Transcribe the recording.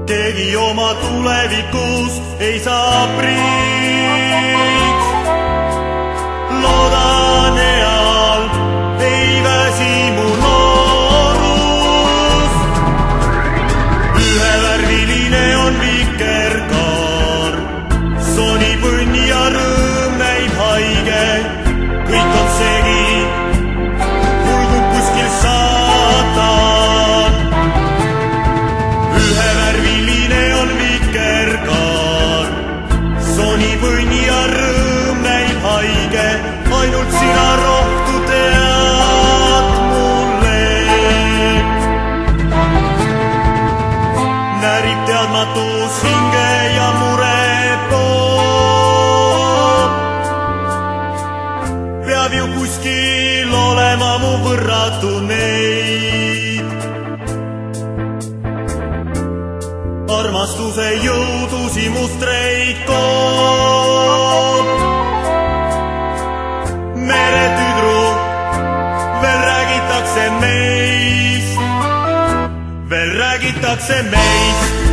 keegi oma tulevikus ei saa priiks. Loodan eal ei väsi mu noorus. Ühevärviline on vikerkaar, sonib õnn ja rõõm näib haige. Kõik on segi, muldub kuskil saatan. Ühevärviline on vikerkaar, sonib õnn ja rõõm näib haige. Ainult sina rohtu tead mulle. Närib teadmatus hinge ja mure toob. Peab ju kuskil olema mu võrratu neid. Armastuse jõudusi mustreid toob. Meretüdru, veel räägitakse meist, veel räägitakse meist.